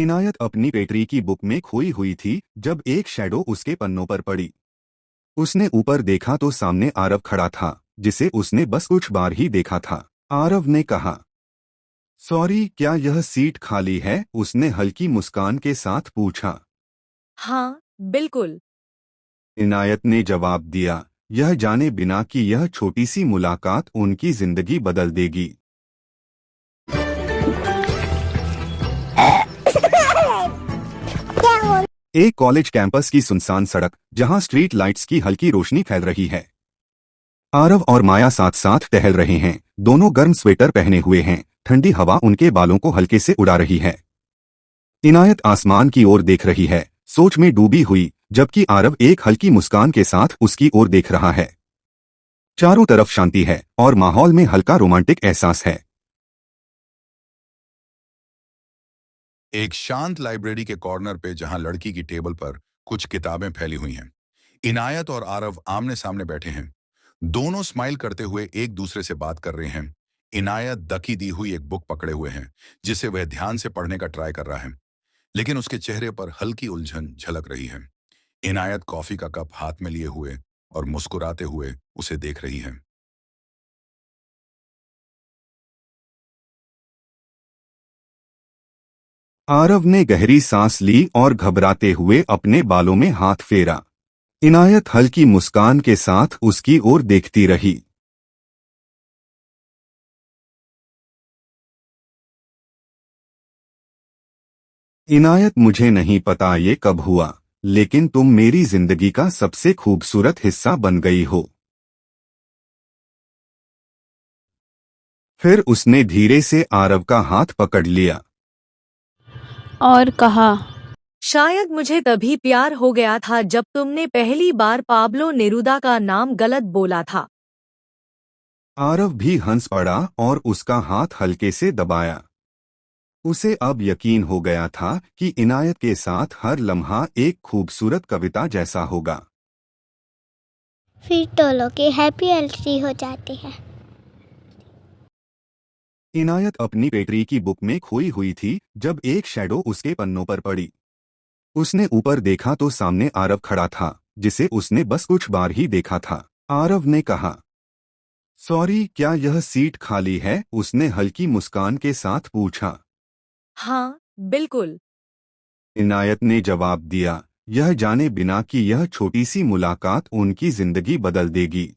इनायत अपनी पेटरी की बुक में खोई हुई थी जब एक शैडो उसके पन्नों पर पड़ी। उसने ऊपर देखा तो सामने आरव खड़ा था, जिसे उसने बस कुछ बार ही देखा था। आरव ने कहा, सॉरी, क्या यह सीट खाली है? उसने हल्की मुस्कान के साथ पूछा। हाँ, बिल्कुल। इनायत ने जवाब दिया, यह जाने बिना कि यह छोटी सी मुलाकात उनकी जिंदगी बदल देगी। एक कॉलेज कैंपस की सुनसान सड़क, जहां स्ट्रीट लाइट्स की हल्की रोशनी फैल रही है। आरव और माया साथ साथ टहल रहे हैं। दोनों गर्म स्वेटर पहने हुए हैं। ठंडी हवा उनके बालों को हल्के से उड़ा रही है। इनायत आसमान की ओर देख रही है, सोच में डूबी हुई, जबकि आरव एक हल्की मुस्कान के साथ उसकी ओर देख रहा है। चारों तरफ शांति है और माहौल में हल्का रोमांटिक एहसास है। एक शांत लाइब्रेरी के कॉर्नर पे जहां लड़की की टेबल पर कुछ किताबें फैली हुई हैं। इनायत और आरव आमने सामने बैठे हैं। दोनों स्माइल करते हुए एक दूसरे से बात कर रहे हैं। इनायत दकी दी हुई एक बुक पकड़े हुए हैं, जिसे वह ध्यान से पढ़ने का ट्राई कर रहा है, लेकिन उसके चेहरे पर हल्की उलझन झलक रही है। इनायत कॉफी का कप हाथ में लिए हुए और मुस्कुराते हुए उसे देख रही है। आरव ने गहरी सांस ली और घबराते हुए अपने बालों में हाथ फेरा। इनायत हल्की मुस्कान के साथ उसकी ओर देखती रही। इनायत, मुझे नहीं पता ये कब हुआ, लेकिन तुम मेरी जिंदगी का सबसे खूबसूरत हिस्सा बन गई हो। फिर उसने धीरे से आरव का हाथ पकड़ लिया और कहा, शायद मुझे तभी प्यार हो गया था जब तुमने पहली बार पाब्लो नेरुदा का नाम गलत बोला था। आरव भी हंस पड़ा और उसका हाथ हल्के से दबाया। उसे अब यकीन हो गया था कि इनायत के साथ हर लम्हा एक खूबसूरत कविता जैसा होगा। फिर दोनों की हैप्पी एंट्री हो जाती है। इनायत अपनी पेटरी की बुक में खोई हुई थी जब एक शैडो उसके पन्नों पर पड़ी। उसने ऊपर देखा तो सामने आरव खड़ा था, जिसे उसने बस कुछ बार ही देखा था। आरव ने कहा, सॉरी, क्या यह सीट खाली है? उसने हल्की मुस्कान के साथ पूछा। हाँ, बिल्कुल। इनायत ने जवाब दिया, यह जाने बिना कि यह छोटी सी मुलाकात उनकी जिंदगी बदल देगी।